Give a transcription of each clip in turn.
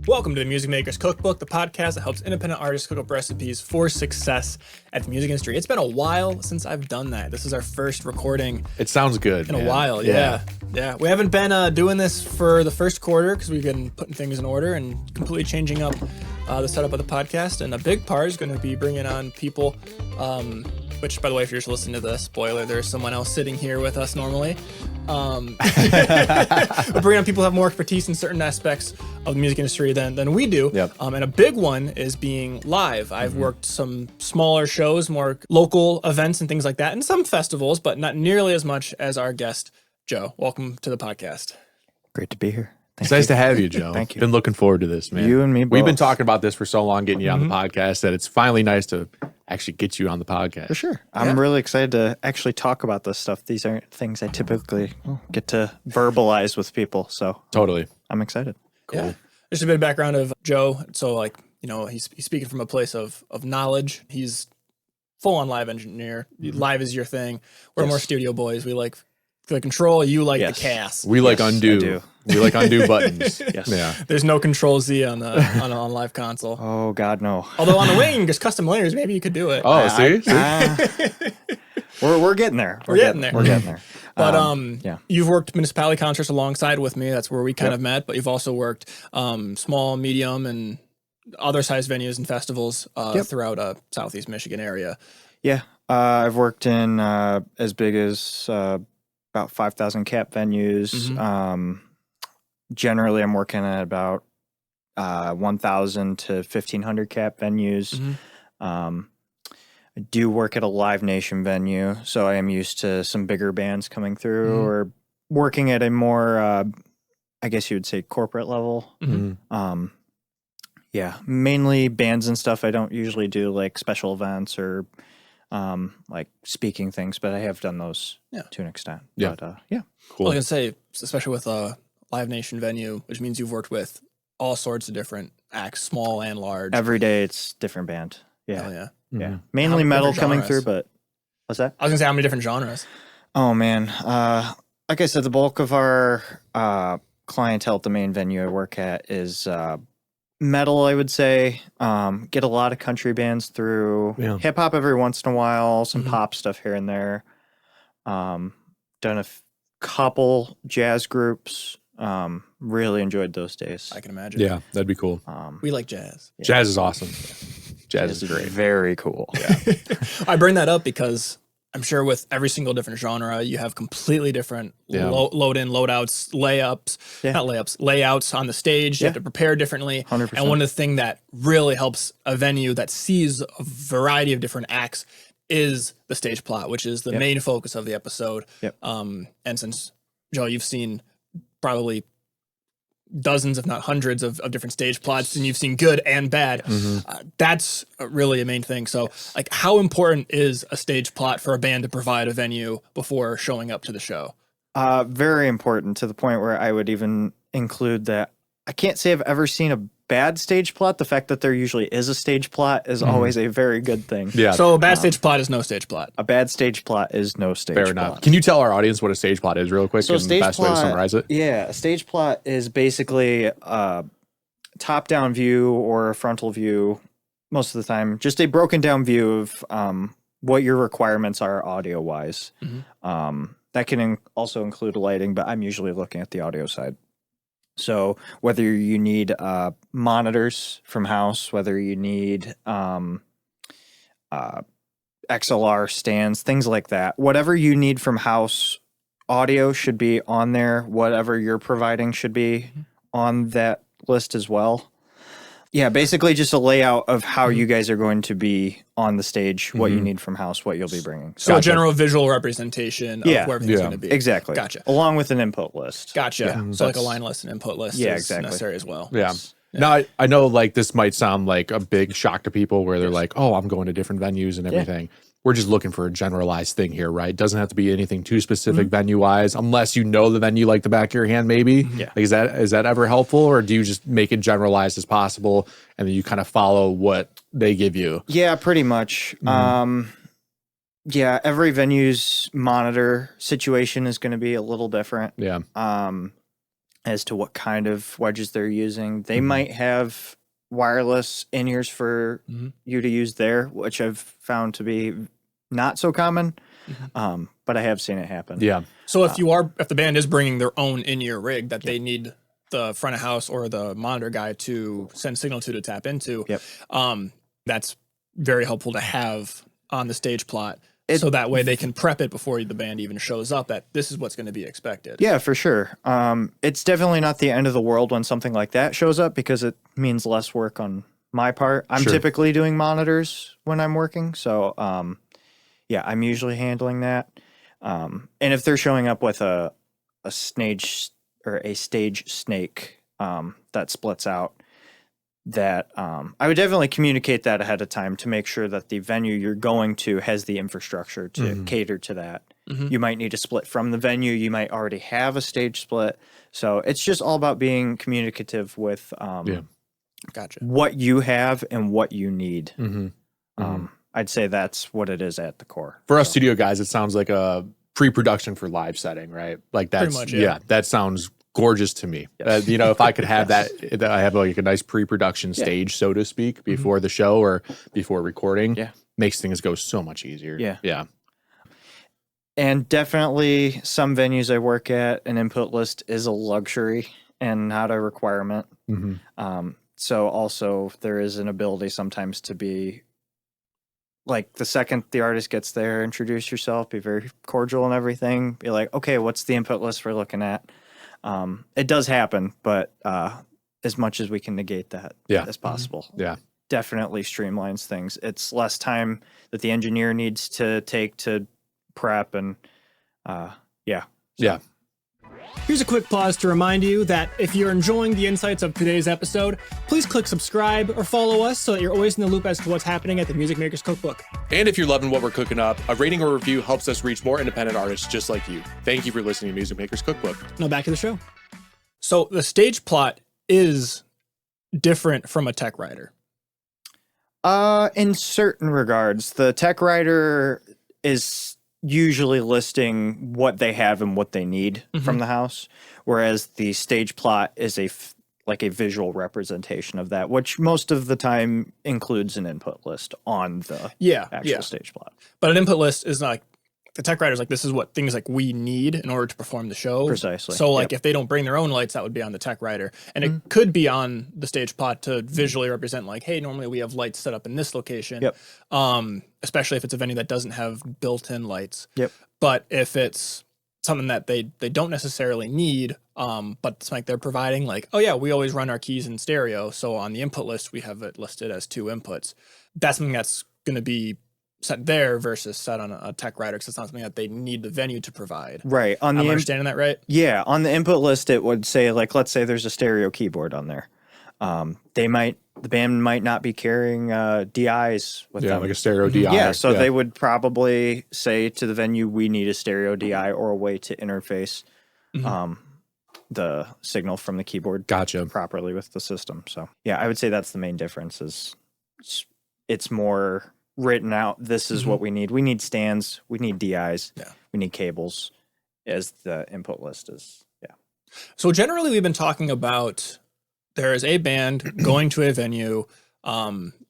Welcome to the Music Maker's Cookbook, the podcast that helps independent artists cook up recipes for success at the music industry. It's been a while since I've done that. This is our first recording. It sounds good. In a while, yeah. We haven't been doing this for the first quarter because we've been putting things in order and completely changing up the setup of the podcast. And a big part is going to be bringing on people, which, by the way, if you're just listening to the spoiler, there's someone else sitting here with us normally. We're bringing on people who have more expertise in certain aspects of the music industry than we do. Yep. And a big one is being live. I've worked some smaller shows, more local events and things like that, and some festivals, but not nearly as much as our guest, Joe. Welcome to the podcast. Great to be here. It's nice to have you, Joe. Thank you. Been looking forward to this, man. You and me both. We've been talking about this for so long, getting you on the podcast, that it's finally nice to actually get you on the podcast. For sure. I'm really excited to actually talk about this stuff. These aren't things I typically get to verbalize with people. So Totally. I'm excited. Cool. Yeah. Just a bit of background of Joe. So, he's speaking from a place of knowledge. He's full-on live engineer. Live is your thing. We're more studio boys. We like the control. You like the cast. We like undo. We like undo buttons. Yes. Yeah. There's no Control Z on the on live console. Oh God, no. Although on the wing, just custom layers, maybe you could do it. Oh, see? We're getting there. We're getting there. We're getting there. But you've worked municipality concerts alongside with me. That's where we kind of met. But you've also worked small, medium, and other size venues and festivals throughout Southeast Michigan area. Yeah. I've worked in as big as about 5,000 cap venues. Generally, I'm working at about 1,000 to 1,500 cap venues. I do work at a Live Nation venue, so I am used to some bigger bands coming through or working at a more, I guess you would say, corporate level. Yeah, mainly bands and stuff. I don't usually do like special events or like speaking things, but I have done those to an extent. Yeah. But, Cool. I was gonna say, especially with Live Nation venue, which means you've worked with all sorts of different acts, small and large. Every day it's different band. Yeah. Hell yeah. Yeah. Mainly How many metal different coming genres? through, but what's that? I was gonna say, how many different genres? Oh man. Like I said, the bulk of our clientele at the main venue I work at is metal, I would say. Get a lot of country bands through. Hip hop every once in a while, some pop stuff here and there. Done a couple jazz groups. Really enjoyed those days. I can imagine. Yeah, that'd be cool. We like jazz. Jazz is awesome. Jazz is great. Very cool. I bring that up because I'm sure with every single different genre, you have completely different load in, load outs, layouts on the stage. You have to prepare differently. 100%. And one of the things that really helps a venue that sees a variety of different acts is the stage plot, which is the main focus of the episode. And since, Joe, you've seen probably dozens, if not hundreds of different stage plots, and you've seen good and bad. That's really a main thing. So like, how important is a stage plot for a band to provide a venue before showing up to the show? Very important, to the point where I would even include that I can't say I've ever seen a bad stage plot. The fact that there usually is a stage plot is always a very good thing. Yeah. So a bad stage plot is no stage plot. A bad stage plot is no stage Fair plot. enough. Can you tell our audience what a stage plot is real quick? So and the best way to summarize it? Yeah, a stage plot is basically a top-down view or a frontal view, most of the time, just a broken down view of what your requirements are audio-wise. That can also include lighting, but I'm usually looking at the audio side. So whether you need monitors from house, whether you need XLR stands, things like that, whatever you need from house, audio should be on there. Whatever you're providing should be on that list as well. Yeah, basically just a layout of how you guys are going to be on the stage, what you need from house, what you'll be bringing. So a general visual representation of where everything's going to be. Exactly. Gotcha. Along with an input list. Gotcha. So like a line list and input list is necessary as well. Yeah. Now, I know like this might sound like a big shock to people where they're like, oh, I'm going to different venues and everything. We're just looking for a generalized thing here, right? It doesn't have to be anything too specific venue-wise, unless you know the venue like the back of your hand, maybe. Like, is that ever helpful, or do you just make it generalized as possible and then you kind of follow what they give you? Yeah, pretty much. Yeah, every venue's monitor situation is going to be a little different. Yeah. as to what kind of wedges they're using. They might have wireless in-ears for you to use there, which I've found to be not so common, but I have seen it happen. Yeah. So if the band is bringing their own in-ear rig that they need the front of house or the monitor guy to send signal to tap into, that's very helpful to have on the stage plot. So that way they can prep it before the band even shows up, that this is what's going to be expected. Yeah, for sure. It's definitely not the end of the world when something like that shows up, because it means less work on my part. I'm typically doing monitors when I'm working. So, I'm usually handling that. And if they're showing up with a stage snake that splits out, that I would definitely communicate that ahead of time to make sure that the venue you're going to has the infrastructure to cater to that. You might need a split from the venue. You might already have a stage split. So it's just all about being communicative with what you have and what you need. I'd say that's what it is at the core. For us studio guys, it sounds like a pre-production for live setting, right? Like that's, pretty much, that sounds gorgeous to me. If I could have that I have like a nice pre-production stage, so to speak, before the show or before recording, makes things go so much easier. Yeah. And definitely some venues I work at, an input list is a luxury and not a requirement. So also there is an ability sometimes to be like, the second the artist gets there, introduce yourself, be very cordial and everything. Be like, okay, what's the input list we're looking at? It does happen, but as much as we can negate that as possible. Definitely streamlines things. It's less time that the engineer needs to take to prep and Here's a quick pause to remind you that if you're enjoying the insights of today's episode, please click subscribe or follow us so that you're always in the loop as to what's happening at the Music Makers Cookbook. And if you're loving what we're cooking up, a rating or review helps us reach more independent artists just like you. Thank you for listening to Music Makers Cookbook. Now back to the show. So the stage plot is different from a tech writer. In certain regards, the tech writer is usually listing what they have and what they need from the house, whereas the stage plot is like a visual representation of that, which most of the time includes an input list on the actual stage plot. But an input list is not like, the tech writer's like, this is what things like we need in order to perform the show. Precisely. So like if they don't bring their own lights, that would be on the tech writer. And it could be on the stage plot to visually represent like, hey, normally we have lights set up in this location. Especially if it's a venue that doesn't have built-in lights. But if it's something that they don't necessarily need, but it's like they're providing like, oh yeah, we always run our keys in stereo. So on the input list, we have it listed as 2 inputs. That's something that's going to be set there versus set on a tech writer, because it's not something that they need the venue to provide. Right. I'm understanding that right? Yeah. On the input list, it would say, like, let's say there's a stereo keyboard on there. The band might not be carrying DIs with them. Like a stereo DI. Yeah, so they would probably say to the venue, we need a stereo DI or a way to interface the signal from the keyboard properly with the system. So yeah, I would say that's the main difference. Is it's more written out. This is what we need. We need stands. We need DIs. We need cables, as the input list is. So generally, we've been talking about, there is a band going to a venue.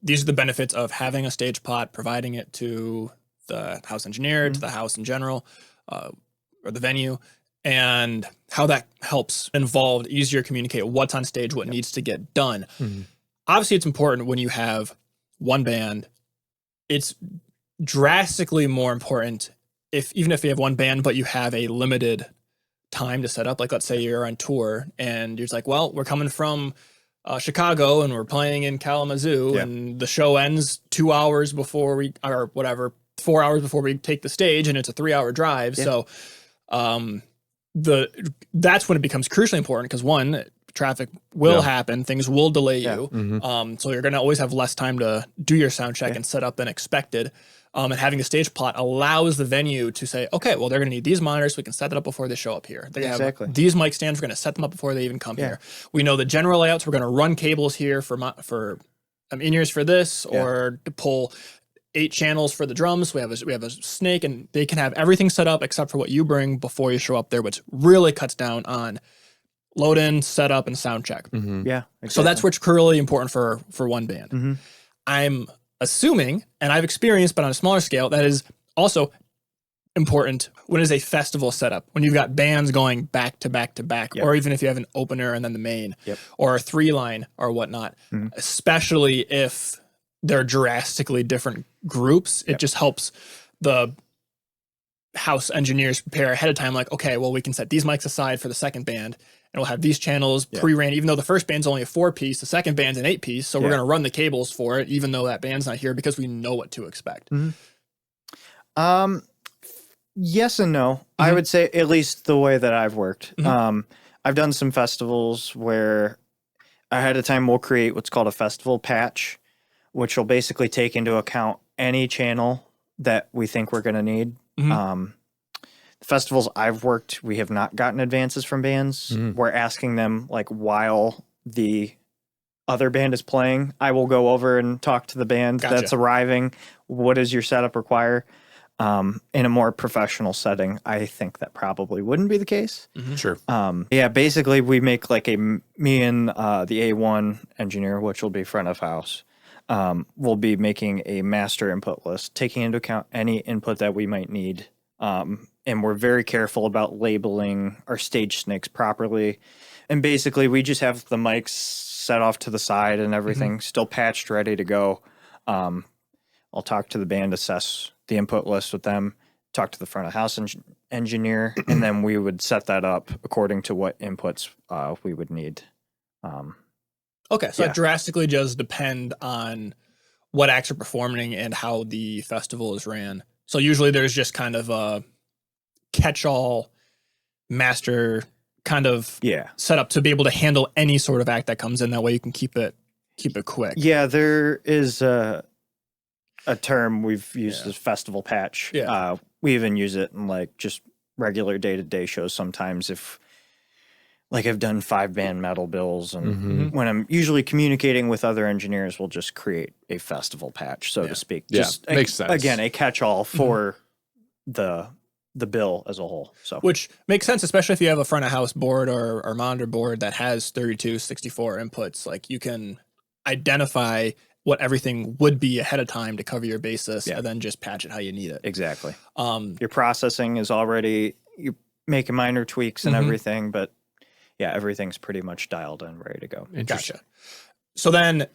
These are the benefits of having a stage plot, providing it to the house engineer, to the house in general, or the venue, and how that helps involved easier communicate what's on stage, what needs to get done. Obviously, it's important when you have one band. It's drastically more important even if you have one band, but you have a limited time to set up. Like, let's say you're on tour and you're just like, well, we're coming from Chicago and we're playing in Kalamazoo and the show ends 2 hours before 4 hours before we take the stage, and it's a 3-hour drive. So that's when it becomes crucially important, because one, traffic will happen, things will delay you. So you're going to always have less time to do your sound check and set up than expected. And having a stage plot allows the venue to say, okay, well, they're going to need these monitors. We can set that up before they show up here. They have these mic stands. We're going to set them up before they even come here. We know the general layouts. We're going to run cables here for in-ears for this, or to pull 8 channels for the drums. We have a snake, and they can have everything set up except for what you bring before you show up there, which really cuts down on load in, set up, and sound check. Yeah. Exactly. So that's what's really important for one band. Mm-hmm. I'm assuming, and I've experienced, but on a smaller scale, that is also important when it's a festival setup, when you've got bands going back to back to back, or even if you have an opener and then the main, or a 3-line or whatnot, especially if they're drastically different groups, it just helps the house engineers prepare ahead of time, like, okay, well, we can set these mics aside for the second band, and we'll have these channels pre-ran, even though the first band's only a 4-piece, the second band's an 8-piece, so we're going to run the cables for it, even though that band's not here, because we know what to expect. Yes and no. I would say, at least the way that I've worked. I've done some festivals where ahead of time we'll create what's called a festival patch, which will basically take into account any channel that we think we're going to need. The festivals I've worked, we have not gotten advances from bands. We're asking them, like, while the other band is playing, I will go over and talk to the band that's arriving. What does your setup require? In a more professional setting, I think that probably wouldn't be the case. Sure. Basically we make like me and the A1 engineer, which will be front of house, will be making a master input list, taking into account any input that we might need. And we're very careful about labeling our stage snakes properly. And basically we just have the mics set off to the side and everything still patched, ready to go. I'll talk to the band, assess the input list with them, talk to the front of house engineer, and then we would set that up according to what inputs we would need. Okay, so it drastically does depend on what acts are performing and how the festival is ran. So usually there's just kind of a catch-all master kind of setup to be able to handle any sort of act that comes in. That way you can keep it quick. Yeah, there is a term we've used as festival patch. We even use it in like just regular day-to-day shows sometimes, if like I've done 5-band metal bills, and when I'm usually communicating with other engineers, we'll just create a festival patch, so to speak. Just makes sense. Again, a catch-all for the bill as a whole. So which makes sense, especially if you have a front of house board or monitor board that has 32, 64 inputs. Like, you can identify what everything would be ahead of time to cover your basis, and then just patch it how you need it. Exactly. Your processing is already, you making minor tweaks and everything, but everything's pretty much dialed in, ready to go. Gotcha. So then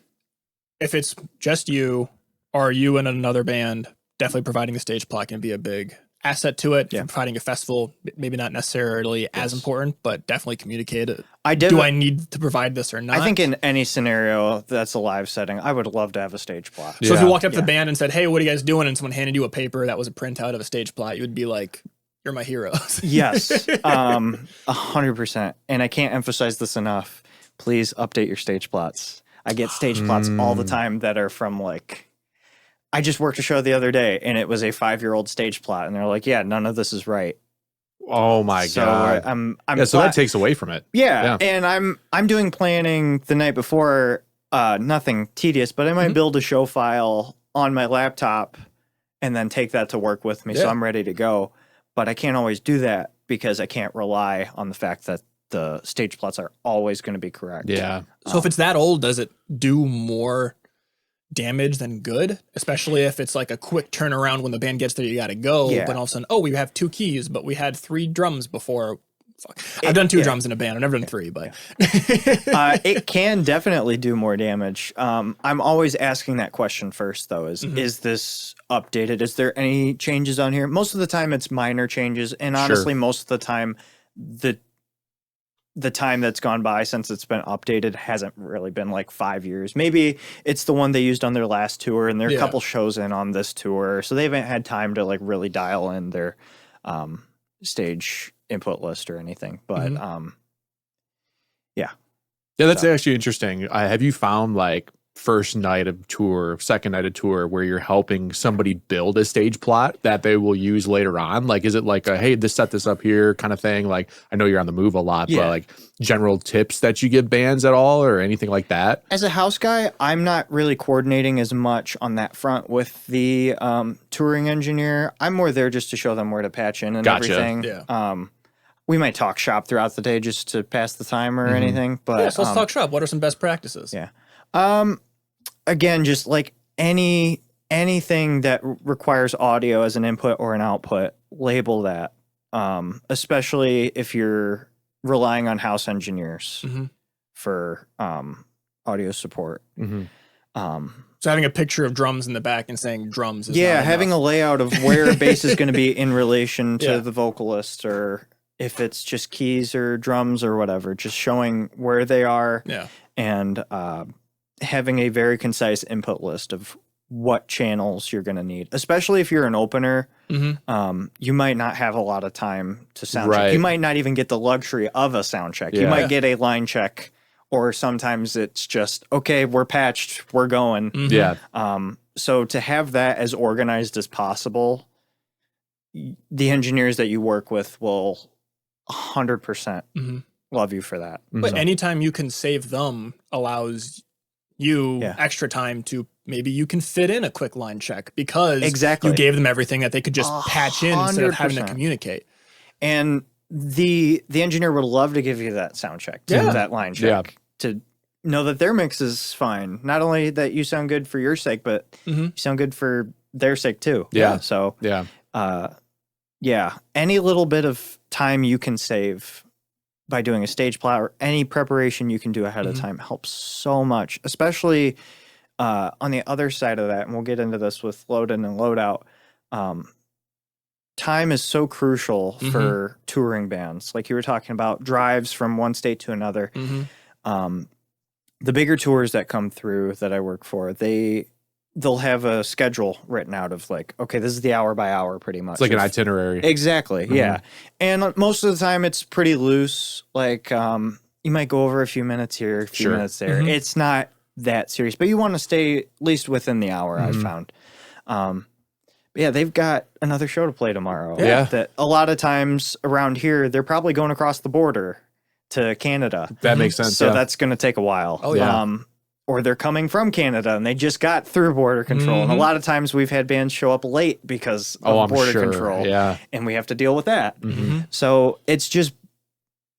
if it's just you or you and another band, definitely providing a stage plot can be a big asset to it. Providing a festival, maybe not necessarily as important, but definitely communicate it. Do I need to provide this or not? I think in any scenario that's a live setting, I would love to have a stage plot. So if you walked up to the band and said, hey, what are you guys doing? And someone handed you a paper that was a printout of a stage plot, you would be like, you're my heroes. Yes, 100%. And I can't emphasize this enough. Please update your stage plots. I get stage plots all the time that are from, like, I just worked a show the other day and it was a 5-year-old stage plot, and they're like, yeah, none of this is right. Oh my God. So that takes away from it. Yeah. And I'm doing planning the night before, nothing tedious, but I might build a show file on my laptop and then take that to work with me. So I'm ready to go. But I can't always do that because I can't rely on the fact that the stage plots are always going to be correct. Yeah. So if it's that old, does it do more damage than good? Especially if it's like a quick turnaround when the band gets there, you got to go. But all of a sudden, we have 2 keys, but we had 3 drums before. I've done 2 drums in a band. I've never done 3, but it can definitely do more damage. I'm always asking that question first, though, is this updated? Is there any changes on here? Most of the time it's minor changes. And honestly, most of the time, the time that's gone by since it's been updated hasn't really been like 5 years. Maybe it's the one they used on their last tour, and they're a couple shows in on this tour. So they haven't had time to like really dial in their stage input list or anything. But that's actually interesting. Have you found like first night of tour, second night of tour, where you're helping somebody build a stage plot that they will use later on? Like, is it like a, hey, set this up here kind of thing? Like, I know you're on the move a lot, but like general tips that you give bands at all or anything like that? As a house guy, I'm not really coordinating as much on that front with the touring engineer. I'm more there just to show them where to patch in and everything. we might talk shop throughout the day just to pass the time or anything. But yeah, so let's talk shop. What are some best practices? Yeah. Again, just like anything that requires audio as an input or an output, label that. Especially if you're relying on house engineers for audio support. So having a picture of drums in the back and saying drums is yeah, not having enough. a layout of where a bass is going to be in relation to the vocalist, or if it's just keys or drums or whatever, just showing where they are. Yeah. And having a very concise input list of what channels you're going to need, especially if you're an opener. You might not have a lot of time to sound check. You might not even get the luxury of a sound check. You might get a line check, or sometimes it's just, okay, we're patched, we're going. Yeah. So to have that as organized as possible, the engineers that you work with will 100% love you for that. But anytime you can save them allows you extra time to maybe you can fit in a quick line check because you gave them everything that they could just patch in instead of having to communicate. And the engineer would love to give you that sound check, that line check, to know that their mix is fine. Not only that you sound good for your sake, but you sound good for their sake too. Yeah. So any little bit of time you can save by doing a stage plot or any preparation you can do ahead of time helps so much, especially on the other side of that. And we'll get into this with load in and load out. Time is so crucial for touring bands. Like you were talking about drives from one state to another. The bigger tours that come through that I work for, they'll have a schedule written out of like, okay, this is the hour by hour pretty much. It's like an itinerary. Exactly. Yeah. And most of the time it's pretty loose. Like you might go over a few minutes here, a few minutes there. It's not that serious, but you want to stay at least within the hour, I've found. Yeah, they've got another show to play tomorrow. Yeah. That a lot of times around here, they're probably going across the border to Canada. That makes sense. So that's going to take a while. Oh, yeah. Or they're coming from Canada and they just got through border control. And a lot of times we've had bands show up late because of border control. Yeah. And we have to deal with that. So it's just,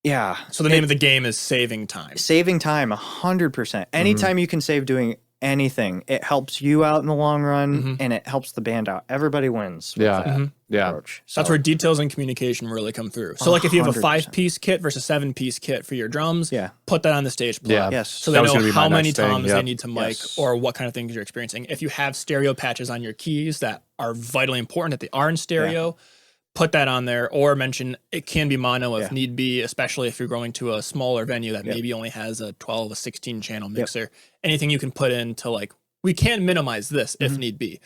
So the name of the game is saving time. Saving time, 100%. Anytime you can save doing anything, it helps you out in the long run and it helps the band out. Everybody wins with that approach. So That's where details and communication really come through. So like if you have a 5-piece kit versus a 7-piece kit for your drums, put that on the stage plot. Yeah. Yes. So they That was know gonna be how my many next thing. toms they need to mic Yes. or what kind of things you're experiencing. If you have stereo patches on your keys that are vitally important that they are in stereo, put that on there, or mention it can be mono if need be, especially if you're going to a smaller venue that maybe only has a 12, a 16 channel mixer. Anything you can put in to like, we can minimize this if need be,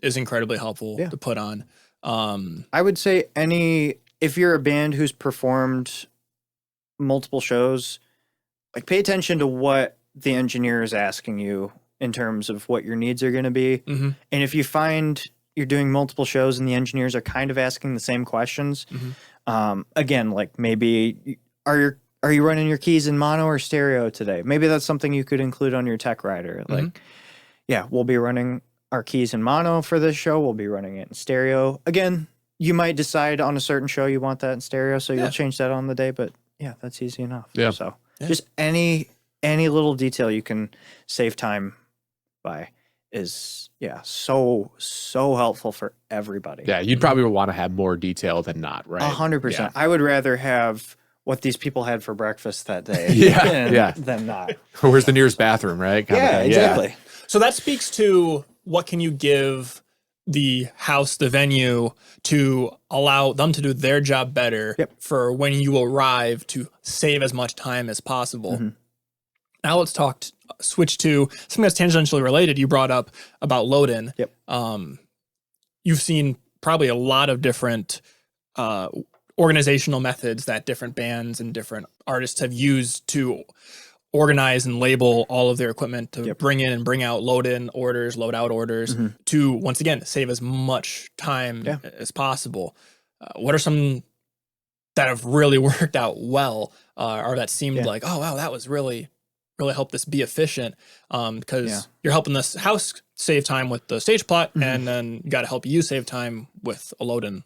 is incredibly helpful to put on. I would say if you're a band who's performed multiple shows, like pay attention to what the engineer is asking you in terms of what your needs are going to be. And if you find you're doing multiple shows and the engineers are kind of asking the same questions, again, like maybe are you running your keys in mono or stereo today? Maybe that's something you could include on your tech rider. Like, we'll be running our keys in mono for this show. We'll be running it in stereo. Again, you might decide on a certain show you want that in stereo, so you'll change that on the day, but that's easy enough. Yeah. So just any little detail you can save time by is so helpful for everybody. Yeah, you'd probably want to have more detail than not, right? 100%. I would rather have what these people had for breakfast that day than not. Where's the nearest bathroom, right? Kind of thing. Exactly. So that speaks to what can you give the house, the venue, to allow them to do their job better for when you arrive to save as much time as possible. Now let's switch to something that's tangentially related. You brought up about load-in. You've seen probably a lot of different organizational methods that different bands and different artists have used to organize and label all of their equipment to bring in and bring out load-in orders, load-out orders to, once again, save as much time as possible. What are some that have really worked out well or that seemed like, oh, wow, that was really helped this be efficient because you're helping this house save time with the stage plot and then got to help you save time with a load-in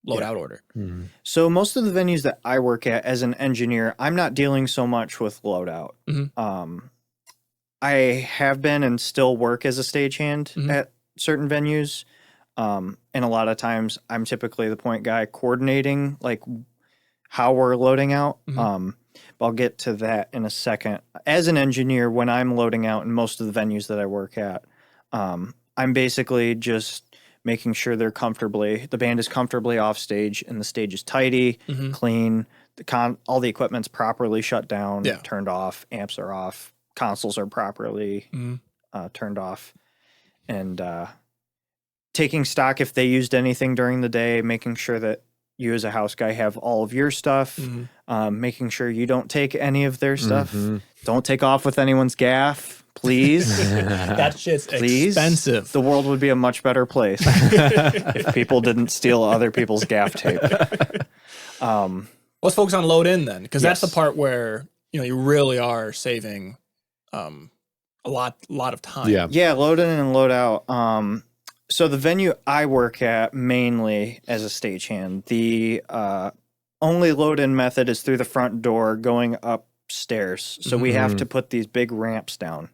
load out order. Mhm. So most of the venues that I work at as an engineer, I'm not dealing so much with loadout. I have been and still work as a stagehand at certain venues. And a lot of times I'm typically the point guy coordinating like how we're loading out. But I'll get to that in a second. As an engineer, when I'm loading out in most of the venues that I work at, I'm basically just making sure the band is comfortably off stage and the stage is tidy, clean, all the equipment's properly shut down, turned off, amps are off, consoles are properly turned off, and taking stock if they used anything during the day, making sure that you as a house guy have all of your stuff, making sure you don't take any of their stuff. Don't take off with anyone's gaff, please. That shit's expensive. The world would be a much better place if people didn't steal other people's gaff tape. Let's focus on load in then, because that's the part where you really are saving a lot of time. Yeah, load in and load out. So the venue I work at mainly as a stagehand, the only load-in method is through the front door going upstairs. So we have to put these big ramps down.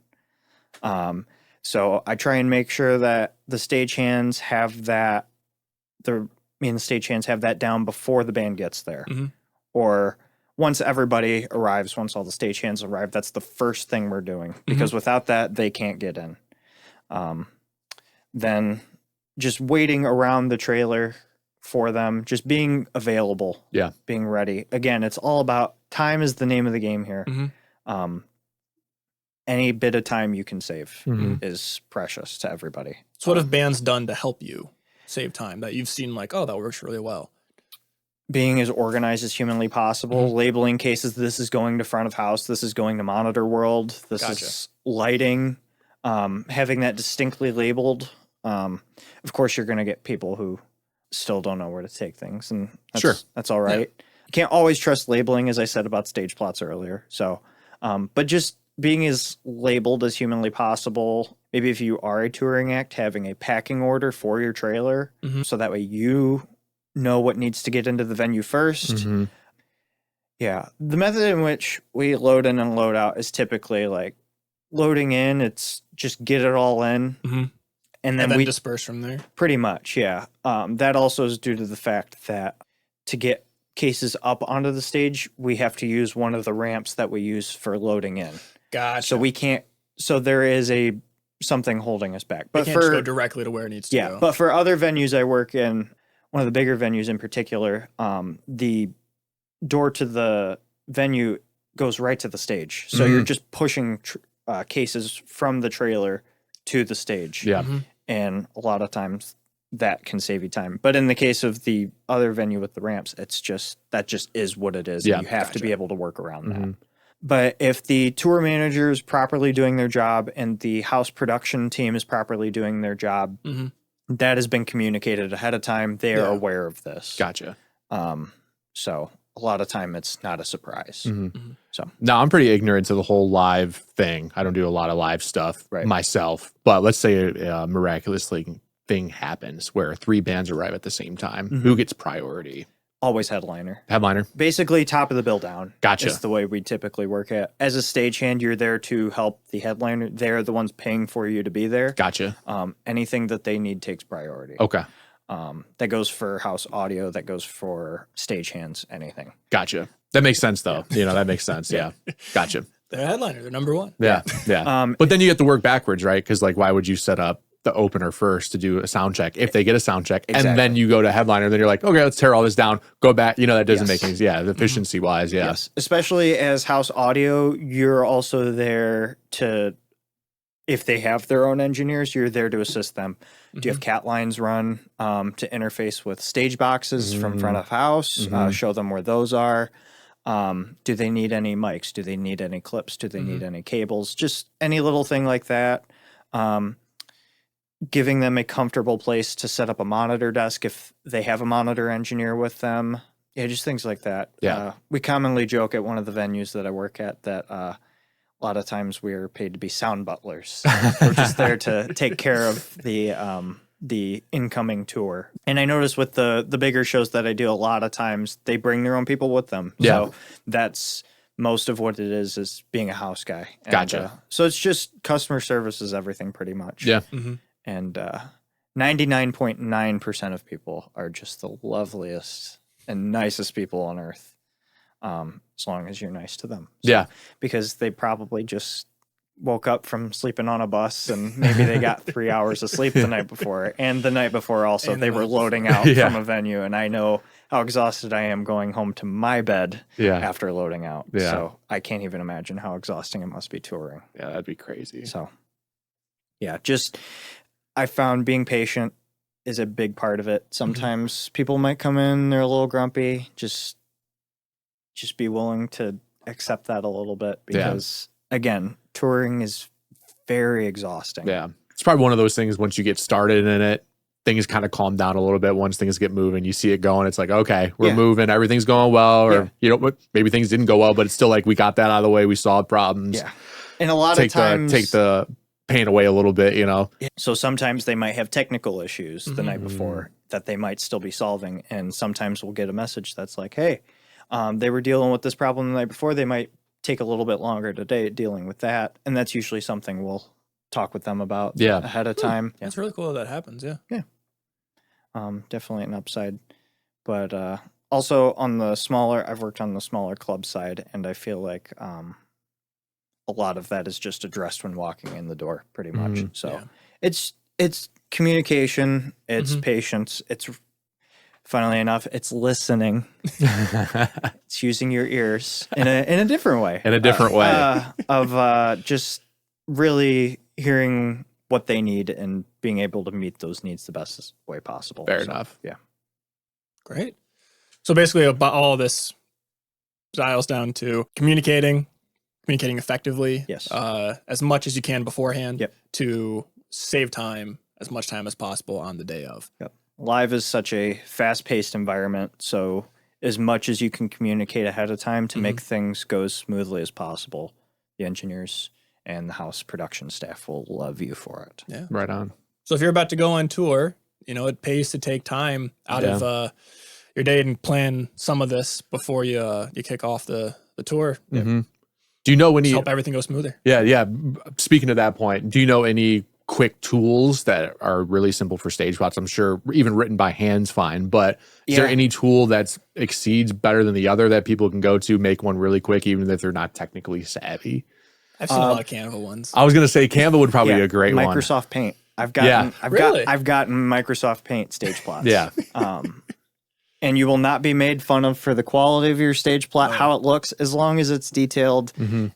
So I try and make sure that the stagehands have that. The stagehands have that down before the band gets there, or once everybody arrives. Once all the stagehands arrive, that's the first thing we're doing because without that, they can't get in. Then just waiting around the trailer for them, just being available, being ready. Again, it's all about time is the name of the game here. Any bit of time you can save is precious to everybody. So what have bands done to help you save time that you've seen like, oh, that works really well? Being as organized as humanly possible, labeling cases, this is going to front of house, this is going to monitor world, this is lighting, having that distinctly labeled. Of course, you're going to get people who still don't know where to take things, and that's all right. You can't always trust labeling, as I said about stage plots earlier. So, but just being as labeled as humanly possible. Maybe if you are a touring act, having a packing order for your trailer, so that way you know what needs to get into the venue first. Yeah, the method in which we load in and load out is typically like loading in. It's just get it all in. And then we disperse from there. Pretty much, yeah. That also is due to the fact that to get cases up onto the stage, we have to use one of the ramps that we use for loading in. Gotcha. So we can't. So there is something holding us back. But can't just go directly to where it needs to go. But for other venues I work in, one of the bigger venues in particular, the door to the venue goes right to the stage. So you're just pushing cases from the trailer to the stage. And a lot of times that can save you time. But in the case of the other venue with the ramps, that just is what it is. And you have to be able to work around that. But if the tour manager is properly doing their job and the house production team is properly doing their job, that has been communicated ahead of time. They are aware of this. Gotcha. So a lot of time it's not a surprise. So now I'm pretty ignorant to the whole live thing. I don't do a lot of live stuff myself, but let's say a miraculously thing happens where 3 bands arrive at the same time. Who gets priority? Always headliner. Basically top of the bill down. Gotcha. Is the way we typically work it. As a stagehand, you're there to help the headliner. They're the ones paying for you to be there. Gotcha. Anything that they need takes priority. Okay. That goes for house audio. That goes for stagehands. Anything. Gotcha. That makes sense, though. That makes sense. Yeah. Gotcha. They're headliner. They're number one. Yeah. But then you have to work backwards, right? Because why would you set up the opener first to do a sound check if they get a sound check, and then you go to headliner, then you're like, okay, let's tear all this down, go back. That doesn't make sense. Yeah, efficiency wise, Yes, especially as house audio, you're also there to, if they have their own engineers, you're there to assist them. Do you have cat lines run to interface with stage boxes from front of house? Show them where those are. Do they need any mics? Do they need any clips? Do they need any cables? Just any little thing like that. Giving them a comfortable place to set up a monitor desk if they have a monitor engineer with them. Yeah, just things like that. Yeah. We commonly joke at one of the venues that I work at that a lot of times we're paid to be sound butlers. We're just there to take care of the the incoming tour. And I notice with the bigger shows that I do, a lot of times they bring their own people with them. Yeah. So that's most of what it is being a house guy. And, Gotcha. so it's just customer service is everything pretty much. Yeah. And 99.9% of people are just the loveliest and nicest people on earth. As long as you're nice to them. So, Yeah. because they probably just woke up from sleeping on a bus and maybe they got 3 hours of sleep the night before. And the night before also, they were loading out from a venue. And I know how exhausted I am going home to my bed after loading out. Yeah. So I can't even imagine how exhausting it must be touring. Yeah, that'd be crazy. So, yeah, just I found being patient is a big part of it. Sometimes people might come in, they're a little grumpy. Just be willing to accept that a little bit because, again, touring is very exhausting. Yeah. It's probably one of those things once you get started in it, things kind of calm down a little bit. Once things get moving, you see it going. It's like, okay, we're moving. Everything's going well. Or, maybe things didn't go well, but it's still like we got that out of the way. We solved problems. Yeah. And a lot of times... Take the pain away a little bit, So sometimes they might have technical issues the night before that they might still be solving. And sometimes we'll get a message that's like, hey, they were dealing with this problem the night before. They might take a little bit longer today dealing with that. And that's usually something we'll talk with them about ahead of time. Yeah. It's really cool that happens. Yeah. Yeah. Definitely an upside. But also on the smaller, I've worked on the smaller club side, and I feel like a lot of that is just addressed when walking in the door pretty much. So it's communication, it's patience, it's funnily enough, it's listening. It's using your ears in a different way. In a different way. Of just really hearing what they need and being able to meet those needs the best way possible. Fair enough. Yeah. Great. So basically about all of this dials down to communicating effectively. Yes. As much as you can beforehand Yep. to save time, as much time as possible on the day of. Yep. Live is such a fast-paced environment, so as much as you can communicate ahead of time to make things go as smoothly as possible, the engineers and the house production staff will love you for it. Yeah. Right on. So if you're about to go on tour, it pays to take time out of your day and plan some of this before you kick off the tour. Do you know any... Help everything go smoother. Yeah. Speaking to that point, do you know any quick tools that are really simple for stage plots? I'm sure even written by hand's fine, but is there any tool that exceeds better than the other that people can go to, make one really quick, even if they're not technically savvy? I've seen a lot of Canva ones. I was going to say Canva would probably be a great one. Microsoft Paint. I've gotten Microsoft Paint stage plots. Yeah. And you will not be made fun of for the quality of your stage plot, how it looks, as long as it's detailed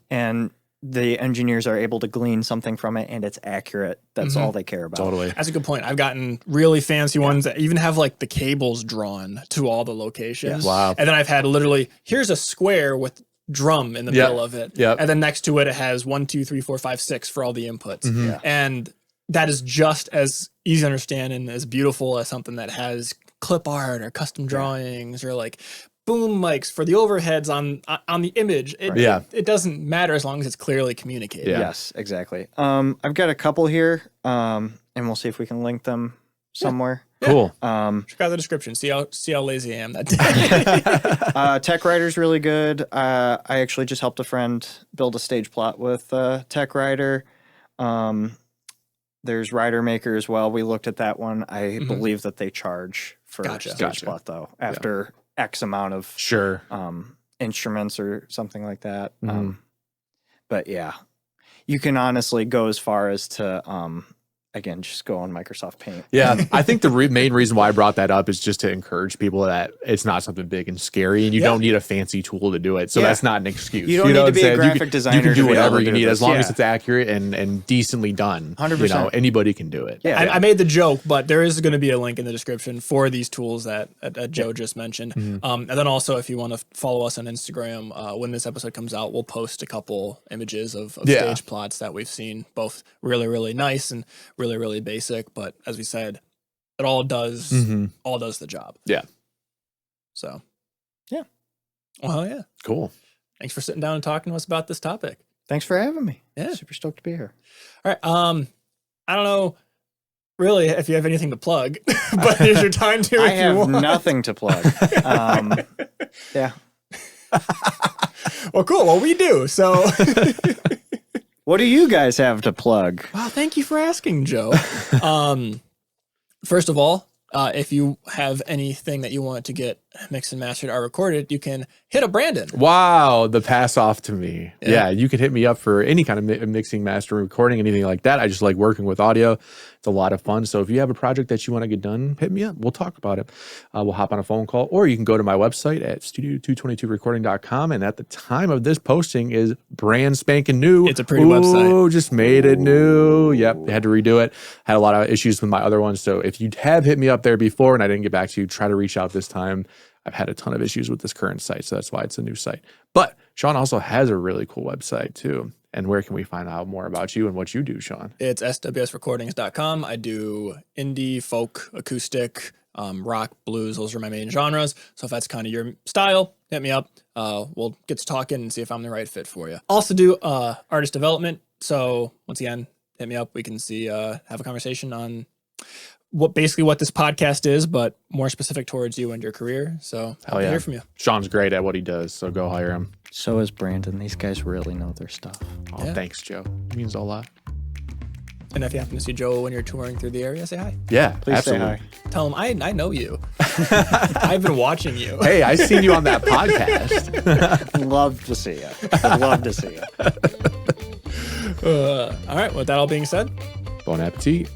and the engineers are able to glean something from it and it's accurate. That's all they care about. Totally. That's a good point. I've gotten really fancy ones that even have like the cables drawn to all the locations. Yes. Wow. And then I've had literally, here's a square with drum in the middle of it. Yep. And then next to it, it has 1, 2, 3, 4, 5, 6 for all the inputs. Yeah. And that is just as easy to understand and as beautiful as something that has clip art or custom drawings or like boom mics for the overheads on the image. It doesn't matter as long as it's clearly communicated. Yeah. Yes, exactly. I've got a couple here, and we'll see if we can link them somewhere. Cool. Check out the description. See how lazy I am that day. Tech Writer's really good. I actually just helped a friend build a stage plot with Tech Writer. There's Rider Maker as well. We looked at that one. I believe that they charge for stage plot though after X amount of instruments or something like that. But yeah, you can honestly go as far as to again, just go on Microsoft Paint. Yeah, I think the main reason why I brought that up is just to encourage people that it's not something big and scary, and you don't need a fancy tool to do it. So that's not an excuse. You don't need to be a graphic designer. You can do to whatever you do need this. as long as it's accurate and decently done. 100%. Anybody can do it. Yeah, I made the joke, but there is going to be a link in the description for these tools that Joe just mentioned. And then also, if you want to follow us on Instagram, when this episode comes out, we'll post a couple images of stage plots that we've seen, both really, really nice and really, really basic. But as we said, it all does the job. Yeah. So, yeah. Well, yeah. Cool. Thanks for sitting down and talking to us about this topic. Thanks for having me. Yeah. Super stoked to be here. All right. I don't know. really if you have anything to plug, but here's your time to. I if you have want. nothing to plug. Yeah. Well, cool. Well, we do. So, What do you guys have to plug? well, thank you for asking, Joe. First of all, if you have anything that you want to get mixed and mastered or recorded, you can hit up Brandon. Wow, the pass off to me. Yeah. Yeah, you can hit me up for any kind of mixing, mastering, recording, anything like that. I just like working with audio. It's a lot of fun. So if you have a project that you want to get done, hit me up. We'll talk about it. We'll hop on a phone call, or you can go to my website at studio222recording.com. And at the time of this posting is brand spanking new. It's a pretty website. Oh, just made it new. Yep, had to redo it. Had a lot of issues with my other ones. So if you have hit me up there before and I didn't get back to you, try to reach out this time. I've had a ton of issues with this current site, so that's why it's a new site. But Sean also has a really cool website too. And where can we find out more about you and what you do, Sean? It's swsrecordings.com. I do indie, folk, acoustic, rock, blues. Those are my main genres. So if that's kind of your style, hit me up. We'll get to talking and see if I'm the right fit for you. Also do artist development. So once again, hit me up. We can see, have a conversation on what this podcast is, but more specific towards you and your career. So I'll hear from you. Sean's great at what he does, so go hire him. So is Brandon. These guys really know their stuff. Oh, yeah. Thanks, Joe. It means a lot. And if you happen to see Joe when you're touring through the area, say hi. Yeah, Please absolutely. say hi. Tell him I know you. I've been watching you. Hey, I seen you on that podcast. Love to see you. Love to see you. All right. With that all being said, Bon appetit.